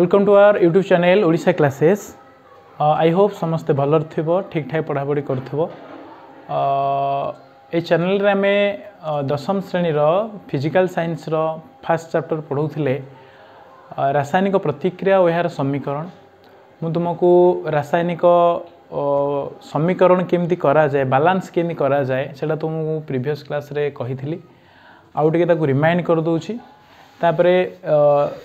Welcome to our YouTube channel Odisha classes. I hope समस्ते भलर थिबो ठीक ठाक पढ़ापढ़ी करथिबो। ए चैनल रे आमे दशम श्रेणी रो physical science row first chapter पढ़ौथिले रासायनिक प्रतिक्रिया और यार समीकरण। मु तुमको रासायनिक समीकरण केमती करा जाए, बैलेंस केमती करा जाए सेटा तुमको प्रीवियस क्लास रे कहिथिली। आउ टिके ताकू रिमाइंड कर दोछि। तापरे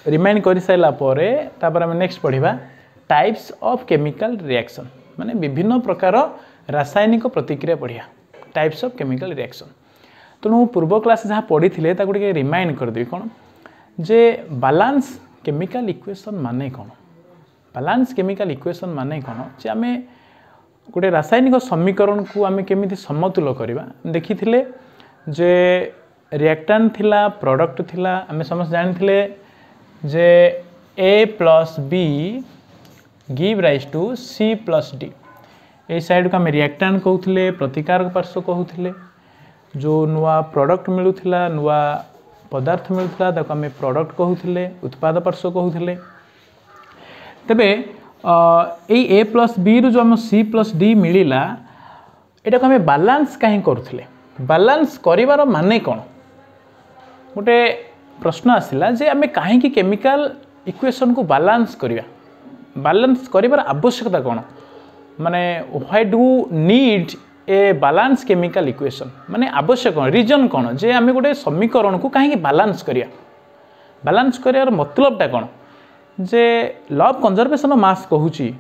रिमाइंड कर साइला परे तापर हम नेक्स्ट पढ़िबा टाइप्स ऑफ केमिकल रिएक्शन, माने विभिन्न प्रकार रासायनिक प्रतिक्रिया पढ़िया टाइप्स ऑफ केमिकल रिएक्शन। तो पूर्व क्लास जहाँ पढ़ी थे ताकू टिके रिमाइंड कर देबी कोन जे बैलेंस केमिकल इक्वेशन माने कोन। बैलेंस केमिकल इक्वेशन माने कोन जे आमे गोटे रासायनिक समीकरण को आमे केमिति समतुल करबा देखिथिले। जे रिएक्टेंट थिला प्रोडक्ट थिला आमे समझ जानिथिले जे A plus B give rise to C plus D। ए साइड को आमे रिएक्टेंट कहउथिले, प्रतिकारक पार्श्व कहउथिले। जो नुआ प्रोडक्ट मिलुथिला, नुआ पदार्थ मिलुथिला ताको आमे प्रोडक्ट कहउथिले, उत्पाद पार्श्व कहउथिले। तबे ए प्लस B रु जो हम C प्लस D मिलिला एटा को आमे बैलेंस काहे करथिले। बैलेंस करिवार माने कोन गोटे प्रश्न आसिला जे आमे काहे कि केमिकल इक्वेशन को बैलेंस करिया। बैलेंस करिवार आवश्यकता कोन माने why do need a balance chemical equation, माने आवश्यक कोन रीजन कोन जे आमे गोटे समीकरण को काहे कि बैलेंस करिया। बैलेंस करियार मतलबटा कोन जे law of conservation of mass कहूची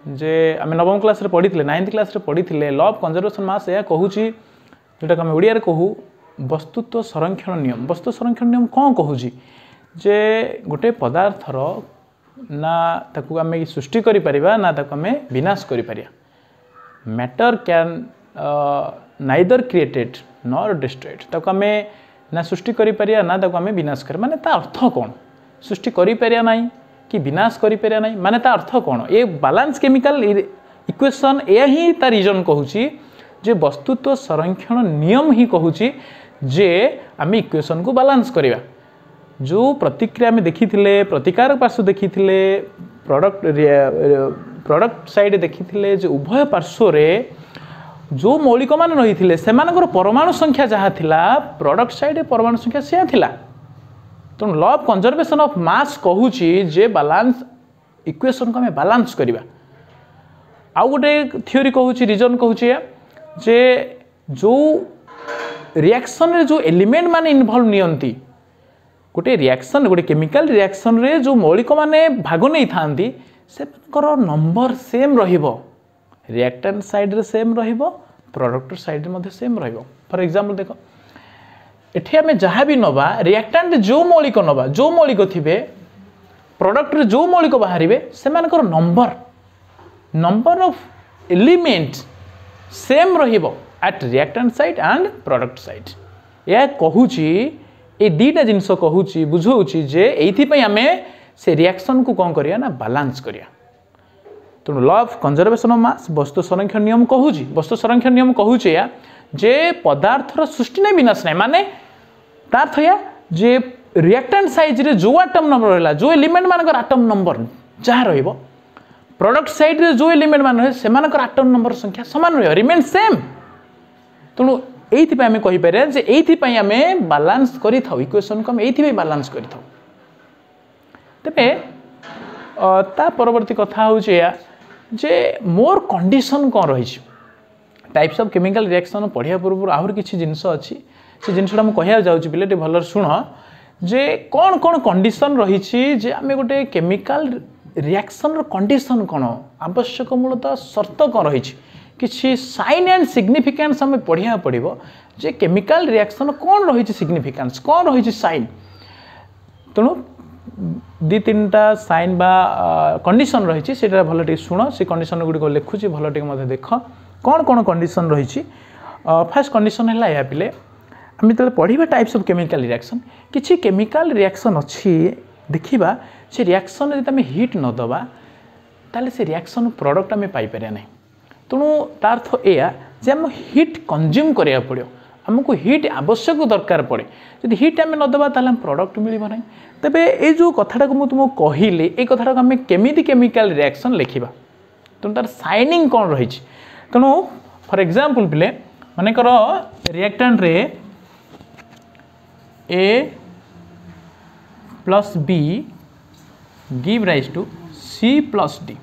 जे आमे नवम क्लास रे पढ़िथिले, 9th क्लास रे पढ़िथिले। लॉ ऑफ कंजर्वेशन मास या कहूची जोटा आमे ओडिया रे कहू वस्तुत्व संरक्षण नियम। वस्तु संरक्षण नियम कौन कहूची जे गोटे पदार्थर ना ताकू आमे सृष्टि करि परिबा ना ताकू आमे विनाश करि परिया। Matter can neither created nor destroyed. ताकू आमे ना सृष्टि करि परिया ना ताकू आमे विनाश करि, माने ता अर्थ कोन सृष्टि करि परिया नाही कि विनाश करि परिया नाही, माने ता अर्थ कोन। ए बैलेंस केमिकल इक्वेशन ए ही ता रीजन कहूची जे वस्तुत्व संरक्षण नियम ही कहूची जे आमे इक्वेशन को बैलेंस करिवा। जो प्रतिक्रिया में देखिथिले, प्रतिकारक पार्श्व देखिथिले, प्रोडक्ट साइड देखिथिले जे उभय पार्श्व रे जो मौलिक मान रहिथिले सेमानकर परमाणु संख्या जहाँ थिला प्रोडक्ट साइड परमाणु संख्या से थिला। तो law of conservation of mass कहूची जे बैलेंस इक्वेशन को आमे बैलेंस करिवा। आउ गोटे थ्योरी कहूची रीजन कहूची जे जो रिएक्शन रे जो एलिमेंट माने इन्वॉल्व नियंती गोटे रिएक्शन गोटे केमिकल रिएक्शन रे जो मौलिक माने भाग नहीं थांती से नंबर सेम रहिबो। रिएक्टेंट साइड रे सेम रहिबो, प्रोडक्ट साइड रे मध्ये सेम रहिबो। फॉर एग्जांपल देखो एठी हमें जहाँ भी नबा रिएक्टेंट जो मौलिक नबा, जो मौलिक थिबे प्रोडक्ट रे जो मौलिक बाहरिबे सेमानकर नंबर ऑफ एलिमेंट सेम रहिबो at reactant side and product side. यह कहूची ए दीटा जिनस कहूची बुझाऊची जे एथि पई हमें से रिएक्शन को कौन करिया ना बैलेंस करिया। तो लॉ ऑफ कंजर्वेशन ऑफ मास वस्तु संरक्षण नियम कहूची, वस्तु संरक्षण नियम कहूची या जे पदार्थर सृष्टि नहीं विनाश नहीं, माने तार्थ या जे रिएक्टेंट साइड रे जो एटम नंबर रहला, जो एलिमेंट मानकर एटम नंबर जहाँ रहिबो प्रोडक्ट साइड रे जो एलिमेंट मान रहे सेमानकर एटम नंबर संख्या समान रहिबो, रिमेन सेम। तेणु ये आम कहीपर जे ये आम बैलेंस करें इक्वेशन को आम ये बैलेंस करें। तेरे ता परवर्ती कथा हूँ जे मोर कंडीशन कौन रही टाइप्स ऑफ केमिकल रिएक्शन पढ़िया पूर्व आहरी किसी जिनस अच्छी से जिनसा मुझे कहूँ पे भल शुण जे कौन कौन कंडीशन रही जे आम गोटे केमिकल रिएक्शन कंडीशन कौन आवश्यक मूलतः शर्त कौन रही किसी साइन एंड सिग्निफिकेंस हमें पढ़िया पड़ो जे केमिकल रिएक्शन कौन रही सिग्निफिकेंस कौन रही साइन। तेणु दी तीन टा साइन बा कंडीशन रही से भल शुण से कंडीशन गुड़िक लिखुची भल टे देख कौन कौन कंडीशन रही। फास्ट कंडीशन है या पिले आम जो पढ़ा टाइप्स ऑफ केमिकल रिएक्शन किसी केमिकल रिएक्शन अच्छी देखा से रिएक्शन यदि आम हिट न दबा ताले से रिएक्शन प्रोडक्ट आम पाइपर ना। तेणु तार अर्थ यह जे आम हिट कंज्यूम करा पड़ो आमको हिट आवश्यक दरकार पड़े जब हिट आम नदबा ताल प्रोडक्ट मिल ना तेरे ये जो कथाटा को तुमको कहली ये कथाटा को आम केमी केमिकल रिएक्शन लिखा तेणु तार साइनिंग कौन रही तेणु फॉर एग्जांपल पिले मानेकर रिएक्टेंट रे A plus B give rise to C plus D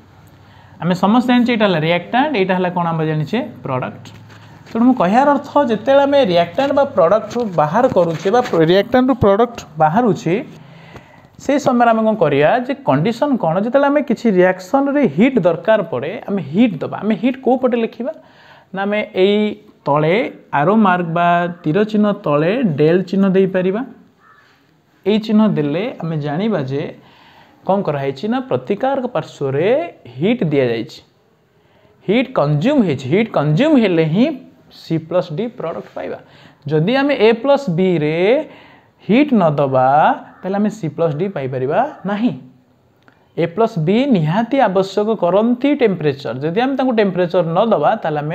आम समस्त जानी यहाँ रिएक्टेंट यहाँ कौन आम जाने प्रोडक्ट तेणु मुझे कहार अर्थ जिते आम रिएक्टेंट बा प्रोडक्ट बाहर करुचे रिएक्टेंट प्रोडक्ट बाहर से समय आम कौन करिया जे कंडीशन कौन जो आम किसी रिएक्शन रे हिट दरकार पड़े आम हिट दबा आम हिट को पटे लिखा ना आम यही तले आरो मार्क बा तीर चिन्ह तले डेल चिन्ह दे पारिबा यही चिन्ह देले आम जानिबा जे कौन कराई ना प्रतिकार पार्श्व रे हिट दि जाइए हिट कंज्यूम हिट कंज्यूम हेले ही सी प्लस डी प्रोडक्ट पाइबा जदि आम ए प्लस बी रे हिट न दबा ताले आम सी प्लस डी पाई परिबा नाही ए प्लस बी निहाती आवश्यक करती टेम्परेचर जदि आम तांको टेम्परेचर न दबा ताले आम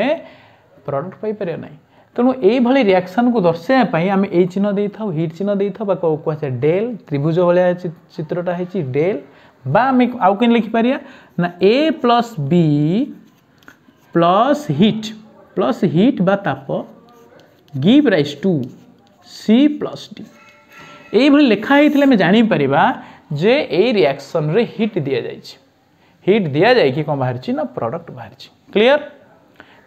प्रोडक्ट पाई परिबा नाही तेणु ये रिएक्शन को दर्शाई आम ए चिन्ह दे था हिट चिन्ह दे था कहे डेल त्रिभुज भाया चित्रटा है डेल बा आम आउ कहीं लिखिपर ना A plus B plus heat बा ताप give rise to C plus D ये लिखाई आम जापर जे ए रिएक्शन रे हिट दि जाए हिट दि जाए कौन बाहर ना प्रोडक्ट बाहर क्लियर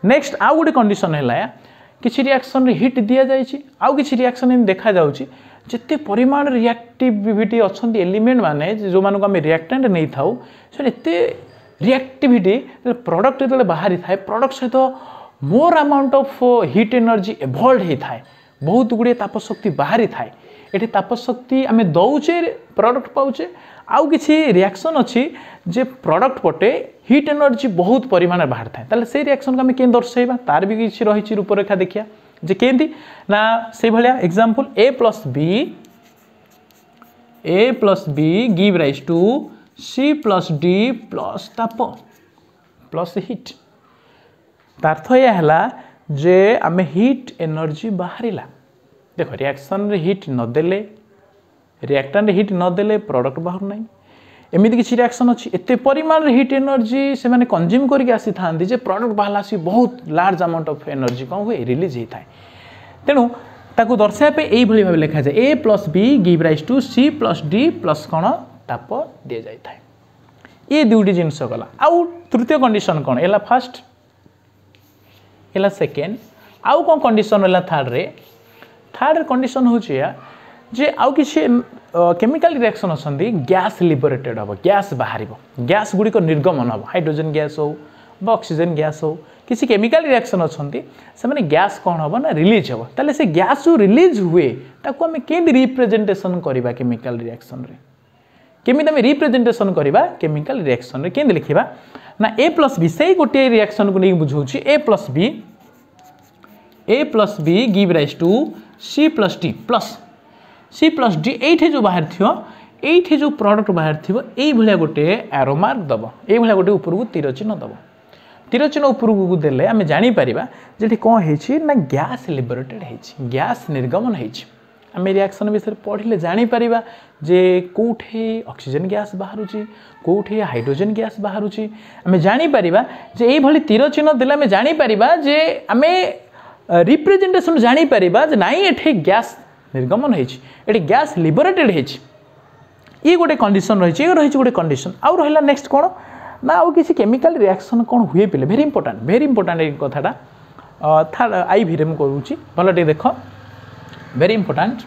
नेक्स्ट आउ गोटे कंडीशन है किसी रिएक्शन रे हिट दि जाए आउ किसी रिएक्शन देखा जाउची जिते परिमाण रिएक्टिविटी अच्छा एलिमेंट माने जो मानक आम रिएक्टेंट नहीं था एत रिएक्टिविटी प्रोडक्ट जो बाहरी थाए प्रोडक्ट सहित more amount of hit energy evolve होता है बहुत गुड़े तापशक्ति बाहरी थाए ये तापशक्ति आम दौचे प्रोडक्ट पाऊचे आउ किसी रिएक्शन अच्छी जे प्रोडक्ट पटे हिट एनर्जी बहुत परिमाण बाहर थाए ताले से रिएक्शन को आम कें दर्शाइबा तार भी किसी रही रूपरेखा देखिया जे केंदी ना से भलिया example A plus B give rise to C plus D plus ताप प्लस हिट तार्थ यह जे आम हिट एनर्जी बाहरिला देख रिएक्शन रे हिट नदेले रिएक्टेंट हिट नदेले प्रोडक्ट बाहर ना एमती किसी रिएक्शन अच्छी एत परिमाण हिट एनर्जी से मैंने कंज्यूम करके आसी था जे प्रोडक्ट बाहर आसी बहुत लार्ज अमाउंट ऑफ एनर्जी कौन हुए रिलीज होता है तेणु ताकू दर्शाइबा यही भाव लिखा जाए A plus B give rise to C plus D plus कौन ताप दि जाए ये दुईटी जिनस गला आउ तृतीय कंडीशन कौन है फर्स्ट है सेकेंड आउ कौन कंडीशन है थर्ड कंडीशन हूँ जे आउ किसी केमिकल रिएक्शन अच्छा गैस लिबरेटेड हम गैस बाहर गैस गुड़िक निर्गमन हम हाइड्रोजन गैस हो ऑक्सीजन गैस हो किसी केमिकल रिएक्शन अच्छा से गैस कौन हम ना रिलीज हम ताले से गैस जो रिलीज हुए ताको आम केमती रिप्रेजेंटेशन करवा केमिकल रिएक्शन रे केमिति आम रिप्रेजेंटेशन करवा केमिकल रिएक्शन रे केमती लिखा ना ए प्लस बी से गोटे रिएक्शन को नहीं बुझाऊँ A plus B give rise to C plus D ये जो बाहर थो ये जो प्रोडक्ट बाहर थो ये गोटे एरो मार्क दब ये गोटे ऊपर को तीर चिन्ह दब तीर चिन्ह ऊपर को देले आम जापर जे कौन है ना गैस लिबरेटेड है गैस निर्गमन होम रिएक्शन विषय पढ़ले जापर जे कौटे ऑक्सीजन गैस बाहर कौटे हाइड्रोजन गैस बाहर आम जापर जे ये तीर चिन्ह देले आम जापर जे आम रिप्रेजेंटेशन जापर जे नाई ये गैस निर्गमन होती गैस लिबरेटेड ये गोटे कंडीशन रही गोटे कंडीशन आउ रहा नेक्स्ट कौन ना आउ किसी केमिकल रिएक्शन कौन हुए पे वेरी इंपोर्टाट ये कथाटा थर्ड आई भी मुझे भल टे देख वेरी इंपोर्टाट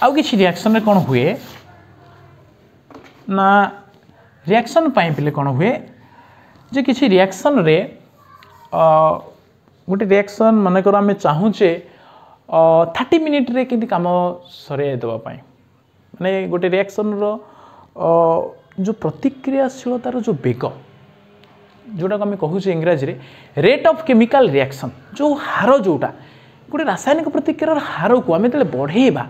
आउ किसी रिएक्शन कौन हुए ना रिएक्शन पे कौन हुए जे किसी रिएक्शन रे गोटे रिएक्शन मनकर आम चाहूचे 30 मिनिट रे किंतु काम सरे देवाई माने गोटे रिएक्शन रो जो प्रतिक्रियाशीलतार जो बेग जोटा आम कहूँ इंग्राजी रे रेट ऑफ केमिकल रिएक्शन जो हार जोटा गोटे रासायनिक प्रतिक्रियार हार को आम जो बढ़ेबा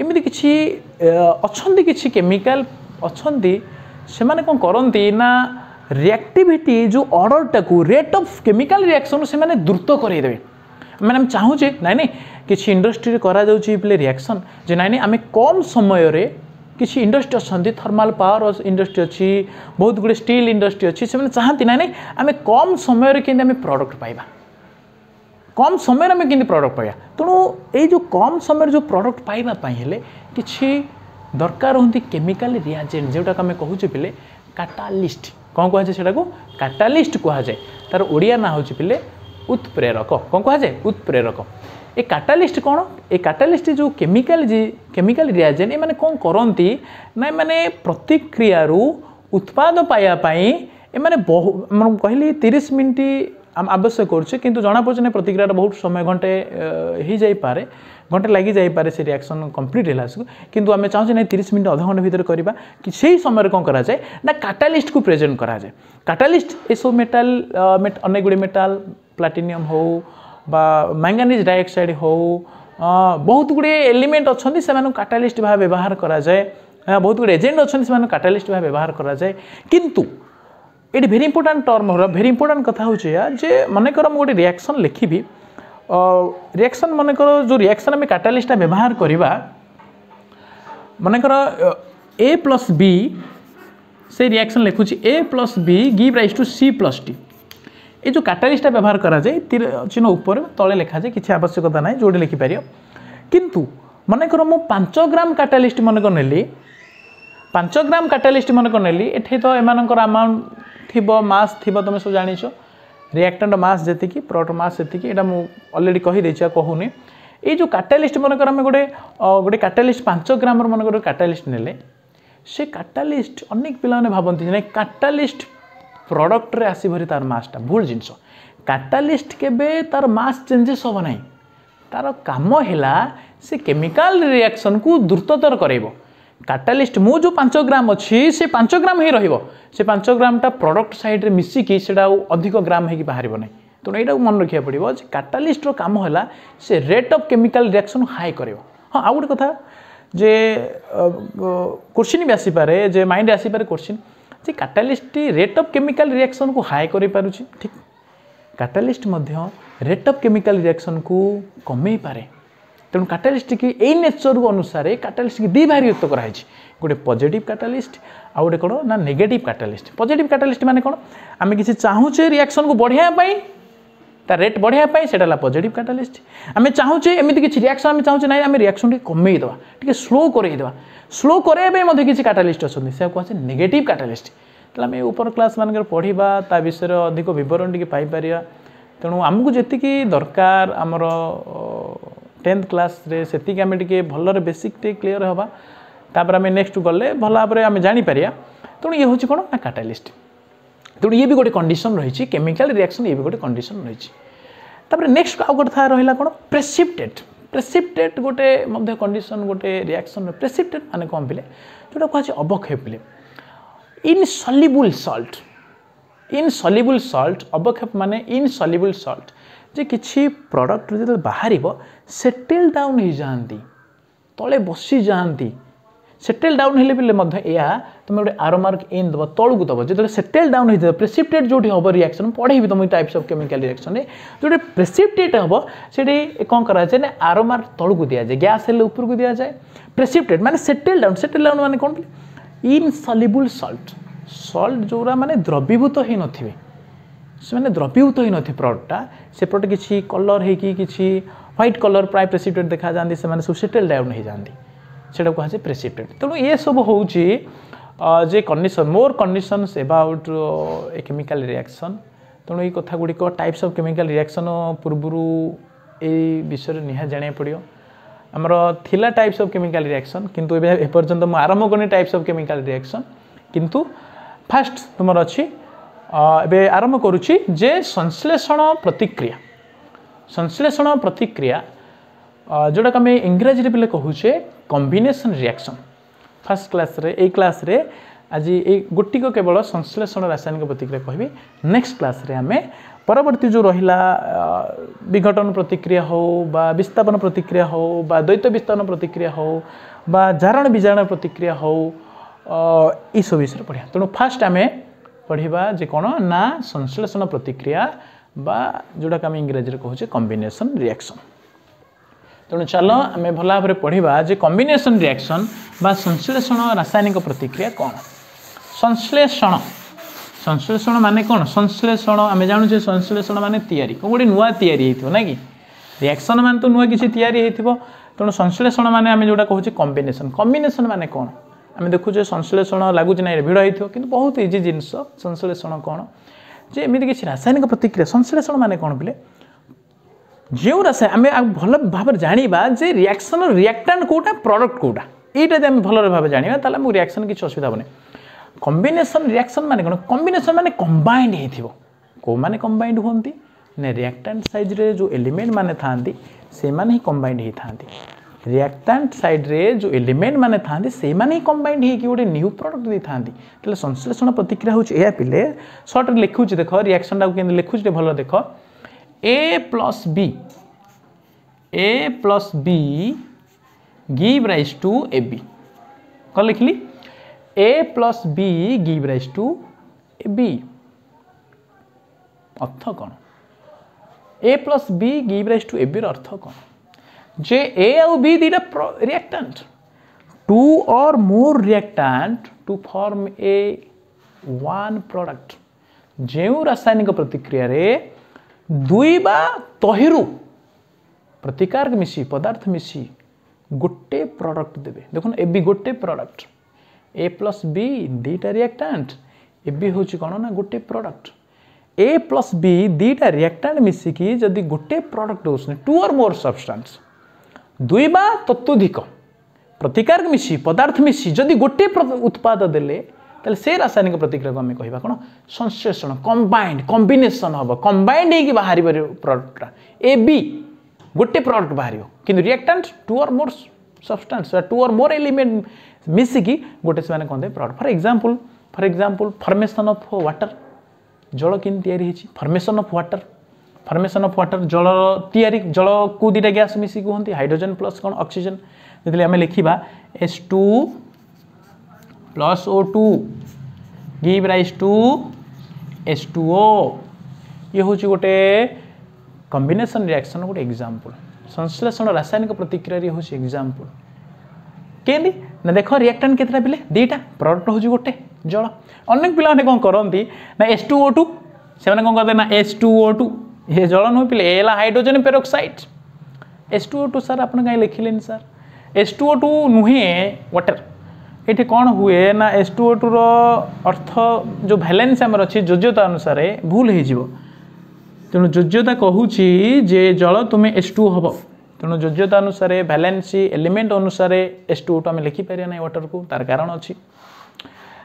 एमती किसी अच्छा किसी केमिकल अच्छा से कौन करती ना रिएक्टिविटी जो ऑर्डर को रेट ऑफ केमिकल रिएक्शन से माने द्रुत करदेवे मैंने हम चाहूचे नाई नहीं किसी इंडस्ट्री करा बोले रिएक्शन जे नाई नहीं आम कम समय रे किसी इंडस्ट्री अच्छा थर्माल पावर इंडस्ट्री अच्छी बहुत गुड़े स्टील इंडस्ट्री अच्छी से चाहती ना नहीं आम कम समय के प्रोडक्ट पाइबा कम समय आम के प्रोडक्ट पाइबा तेणु ये जो कम समय जो प्रोडक्ट पाइबापी हेले किसी दरकार होती केमिकल रिएजेंट जोटा आम कहूँ पे कैटालिस्ट कौन कहुए से कैटालिस्ट कहुए तार ओडिया ना हूँ पे उत्प्रेरक कौन कहुए उत्प्रेरक ए कैटालिस्ट कौन ए कैटालिस्ट जो केमिकल रिएजेंट ये माने कौन करती ना माने प्रतिक्रिया उत्पाद पाइबापी ए माने कहली 30 मिनट आम आवश्यक करछे किंतु जना पड़े प्रतिक्रिया बहुत समय घंटे हो जाए घंटे लगी जापे से रिएक्शन कंप्लीट है किंतु आम चाहूँ ना 30 मिनट अध घंटे भितर करवा कि से समय कौन करा जाए ना कैटालिस्ट को प्रेजेंट करा जाए कैटालिस्ट ये सब मेटाल अनेक गुड़े मेटाल प्लाटिनियम हो बा मैंगानीज डाइऑक्साइड हो बहुत गुड़े एलिमेंट अच्छा से कैटालिस्ट भाव व्यवहार करा जाए बहुत गुड़े एजेंट अच्छा से कैटालिस्ट भाव व्यवहार करा जाए किंतु ये भेरी इंपोर्टाट टर्म हो भेरी इंपोर्टाट कथा हो जे मनकर गोटे रिएक्शन लिखी रिएक्शन मनकर जो रिएक्शन आम कैटालिस्ट व्यवहार करवा मनकर A+B से रिएक्शन लिखुची A+B give rise to C+T ये जो कैटालिस्ट व्यवहार करा जाए तीर चिन्ह ऊपर तले लिखा जाए किसी आवश्यकता ना जोड़े लिखिपार किंतु मनकर मु 5 ग्राम कैटालिस्ट मनकर नेली 5 ग्राम कैटालिस्ट मनकर नेली एठे तो एमानकर अमाउंट थिबो मास थिबो तुम सब जानिछ रिएक्टेंट मास जेति की प्रोडक्ट मास जेति की एटा मु ऑलरेडी कहि देछि कहूनी ये जो कैटालिस्ट मनकर आम गोटे कैटालिस्ट 5 ग्राम मनकर कैटालिस्ट नेले से कैटालिस्ट अनेक पिला भावती ना कैटालिस्ट प्रोडक्ट रे आसी भरी तार मासटा भूल जिनस कैटालिस्ट केबे तार मास चेंजेस हो ना तार काम है से केमिकल रिएक्शन को द्रुततर करेबो कैटालिस्ट मु जो 5 ग्राम अच्छी से 5 ग्राम ही रहिबो से 5 ग्रामटा प्रोडक्ट साइड रे मिसिकी सेटा अधिक ग्राम है कि बाहर नहीं तेणु यहाँ मन रखा पड़ो कैटालिस्ट काम है से rate of chemical reaction high करेबो हाँ आ गोटे कथा जे क्वेश्चन भी आसीपे जे माइंड आसीपे क्वेश्चन जे catalyst rate of chemical reaction को हाई करें ठीक catalyst rate of chemical reaction को कमे पारे तेणु कैटालिस्ट की यही नेचर अनुसार कैटालिस्ट की दी भाग कराई गोटे पॉजिटिव कैटालिस्ट आ गोटे कौन ना नेगेटिव कैटालिस्ट पॉजिटिव कैटालिस्ट माने कौन आम किसी चाहूचे रिएक्शन को बढ़ाई तार रेट बढ़ाई से पॉजिटिव कैटालिस्ट आम चाहूचे एमती किसी रिएक्शन आम चाहूचे ना आम रिएक्शन कमेदे टी स्लो करदेवा स्लो कराइए किसी कैटालिस्ट अच्छे से कहे नेगेटिव कैटालिस्ट तो आम ऊपर क्लास मान पढ़ा ता विषय अधिक बरण टी पाइपर तेणु आमको जी दरकार आमर 10th क्लास रे सेतिक आम टे भलर बेसिक टे क्लीयर हवा तापर आम नेक्स्ट गले भल भाव आम जापर तेणु ये हूँ कौन ना कैटालिस्ट तेणु ये भी गोटे कंडीशन रही केमिकल रिएक्शन ये भी गोटे कंडीशन रही नेक्स्ट आउ गोटे था रहा कौन प्रेसिपिटेट गोटे कंडीशन गोटे रिएक्शन प्रेसिपिटेट माने कौन पिले जोटा कहे अवक्षेप पिले इनसल्युबल सॉल्ट अवक्षेप माने इनसल्युबल सॉल्ट जे किसी प्रोडक्ट जो बाहर सेटल डाउन हो जाती तले बसी जाती सेटल डाउन हेल्ले या तुम गोटे आरो मार्क इन दब तौक दब जो सेटल डाउन हो प्रेसिपिटेट जो हम रिएक्शन पढ़ेबी तुम टाइप्स ऑफ केमिकल रिएक्शन जो प्रेसिपिटेट हम से कौन कराए ना आरो मार्क तौक दि जाए गैस हेल्ले ऊपर को दि जाए प्रेसिपिटेट माने सेटल डाउन माने कौन इनसल्युबल सॉल्ट जोरा माने द्रवीभूत ही नथिबे से मैंने द्रवीभूत ही नथि प्रोडक्टा सेपटे किसी कलर है कि किसी व्हाइट कलर प्राय प्रेसिपिटेट देखा जाती से सब सेटल डाउन हो जाती से कहे प्रेसिपिटेट तेणु ये सब हूँ जे condition more conditions about a chemical reaction तेणु ये कथा गुड़िक टाइप्स ऑफ केमिकल रिएक्शन पूर्व ये विषय निहा जाना पड़ो आमर थिला टाइप्स ऑफ केमिकल रिएक्शन किंतु एपर्यंत मुझे आरंभ करनी टाइप्स ऑफ केमिकल रिएक्शन किंतु फास्ट तुमर अच्छी एबे आरंभ करुच्ची जे संश्लेषण प्रतिक्रिया जोटा आम इंग्राजी पे कहूचे कॉम्बिनेशन रिएक्शन फर्स्ट क्लास रे ए क्लास रे आज ये गोटिक केवल संश्लेषण रासायनिक प्रतिक्रिया कहबी नेक्स्ट क्लास रे आम परवर्ती जो रहिला विघटन प्रतिक्रिया हो बा विस्थापन प्रतिक्रिया हो बा द्वैत विस्थापन प्रतिक्रिया हो बा जारण विजारण प्रतिक्रिया हो ये सब विषय पढ़ा तेणु फास्ट आम पढ़ा जे कौन ना संश्लेषण प्रतिक्रिया बा जोटा आम इंग्राजी में कहूँ कॉम्बिनेशन रिएक्शन। तेणु चलो आम भल भाव में पढ़ा जे कॉम्बिनेशन रिएक्शन बा संश्लेषण रासायनिक प्रतिक्रिया कौन। संश्लेषण संश्लेषण माने कौन संश्लेषण आम जानूचे संश्लेषण माने तैयारी गोटे नुआ तैयारी हो ना कि रिएक्शन मान तो नुआ किसी तैयारी हो तेणु संश्लेषण माने आम जोटा कहूँ कॉम्बिनेशन कॉम्बिनेशन माने कौन आम देखुचे संश्लेषण लगुच ना भिड़ हो कि बहुत इजी जिनस संश्लेषण कौन जे एमती किसी रासायनिक प्रतिक्रिया संश्लेषण माने कौन बोले जो रासायन आम भल भाव जाना जे रिएक्शन रिएक्टेंट कोटा प्रोडक्ट कोटा यहाँ आम भल भाव जाना ताला रिएक्शन किसी असुविधा हेनी। कॉम्बिनेशन रिएक्शन माने कौन कॉम्बिनेशन माने कंबाइंड हो कौ माने कंबाइंड होती ना रिएक्टेंट साइड रे जो एलिमेंट माने थांती से माने ही कंबाइंड ही थांती रिएक्टेंट साइड रे जो एलिमेंट माने थांती से माने ही कंबाइंड ही कि गोटे न्यू प्रोडक्ट दे थांती तले संश्लेषण प्रतिक्रिया होची एया पिले शॉर्ट लिखुची देखो रिएक्शन टा केन लिखुची भलो देखो A plus B give rise to AB कौन लिखली A plus B give rise to AB अर्थ कौन A plus B give rise to AB अर्थ कौन जे A और B दीटा रिएक्टेंट टू और more reactant to form a one product जो रासायनिक प्रतिक्रिया रे दुई बा तहिरु प्रतिकार मिसी पदार्थ मिसी गोटे प्रोडक्ट देवे देखो ए बी गोटे प्रोडक्ट ए प्लस बी दीटा रिएक्टेंट ए बी हूँ कौन ना गोटे प्रोडक्ट ए प्लस बी दीटा रिएक्टेंट मिसिकी जदि गोटे प्रोडक्ट हो टू और मोर सब्सटेंस दुई बा तत्वधिक प्रतिकार मिसी पदार्थ मिसी जदि गोटे उत्पाद देले ताले से रासायनिक प्रतिक्रिया को आम कह कौन संश्लेषण कंबाइंड कॉम्बिनेशन हम कंबाइंड हो बाहर प्रोडक्टा ए बी गोटे प्रोडक्ट बाहर कि रिएक्टेंट टू और मोर सब्सटेंस टू और मोर एलिमेंट मिसिकी गोटे से कहते product for example formation of water जल कि फॉर्मेशन ऑफ वाटर जल तैयारी जल को दीटा गैस मिसिकी कहते हाइड्रोजन प्लस कौन ऑक्सीजन जो आम लिखा H2 plus O2 give rise to H2O ये हूँ गोटे कॉम्बिनेशन रिएक्शन गोटे एग्जांपल संश्लेषण रासायनिक प्रतिक्रिया हूँ एग्जांपल केंदी ना देख रिएक्टेंट केतटा पिले दीटा प्रोडक्ट हूँ गोटे जल अनेक पिला कौन करती ना H2O2 से कौन करते ना H2O2 ये जल नुह पिले एला हाइड्रोजन पेरोक्साइड H2O2 सर आप कहीं लिखिले सर H2O2 नुहे वाटर ये कौन हुए ना H2O2 रो अर्थ जो वैलेंस आमर अच्छी योज्यता अनुसार भूल हो तेणु योज्यता कहूँ जे जल तुम्हें H2 हम तेणु योज्यता अनुसार वैलेंसी एलिमेंट अनुसार H2O2 आम लिखिपर ना वाटर को तार कारण अच्छी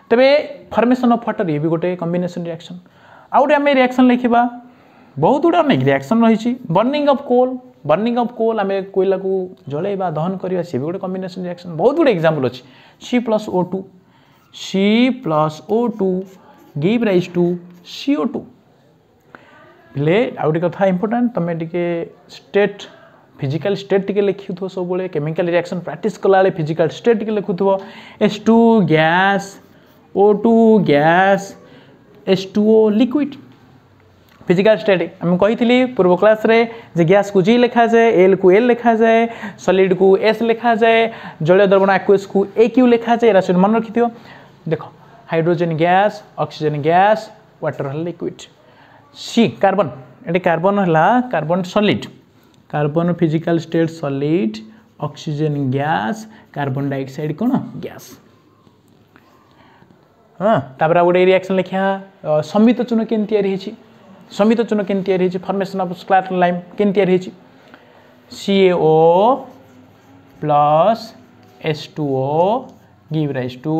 तेरे फॉर्मेशन ऑफ वाटर ये भी गोटे कॉम्बिनेशन रिएक्शन आउ गोटे आम रिएक्शन लिखा बहुत गुड़ा अनेक रिएक्शन रही बर्निंग ऑफ कोल आम कोयला को जलैवा दहन करवा सी भी गोटे कॉम्बिनेशन रिएक्शन बहुत गुड़े एग्जांपल अच्छी C plus O2 give rise to CO2 पिले आउटे कथा इंपोर्टेंट तुम टे स्टेट फिजिकल स्टेट टे लिखु थो सब केमिकल रिएक्शन प्रैक्टिस कला फिजिकल स्टेट टे लिखु थो H2 gas O2 gas H2O liquid physical state आम कही पूर्व क्लास रे जे गैस को G लिखा जाए एल को एल लिखा जाए सॉलिड को S लिखा जाए जलीय द्रवण एक्वस को AQ लिखा जाए राशि मन रखि थो देख hydrogen gas oxygen gas water liquid C carbon ये कार्बन है carbon solid carbon physical state solid oxygen gas carbon dioxide कौन गैस हाँ तापर गोटे रिएक्शन लिखा समित चून के समित चून के फॉर्मेशन ऑफ स्क्लेरल लाइम के CaO plus H2O give rise to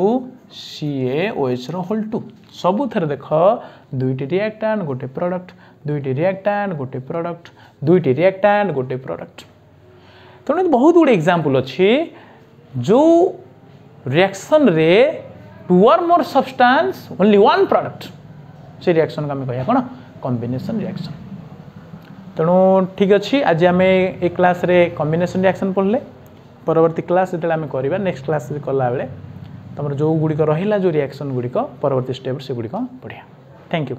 CaOH whole 2 सबू थे देख दुईटी रिएक्टेंट गोटे प्रोडक्ट दुईटी रिएक्टेंट गोटे प्रोडक्ट दुईटी रिएक्टेंट गोटे प्रोडक्ट तेणु बहुत गुड़े एग्जांपल अच्छी जो रिएक्शन रे टू और more substance only one product से रिएक्शन को आम कह कौन कॉम्बिनेशन रिएक्शन तेणु ठीक अच्छे आज आम ए क्लास रे कॉम्बिनेशन रिएक्शन पढ़ले परवर्ती क्लास जो आम करवा नेक्स्ट क्लास कला बेले तुम जो गुड़िक रहा जो रिएक्शन गुड़िक परवर्ती स्टेप से गुड़िक पढ़िया। Thank you.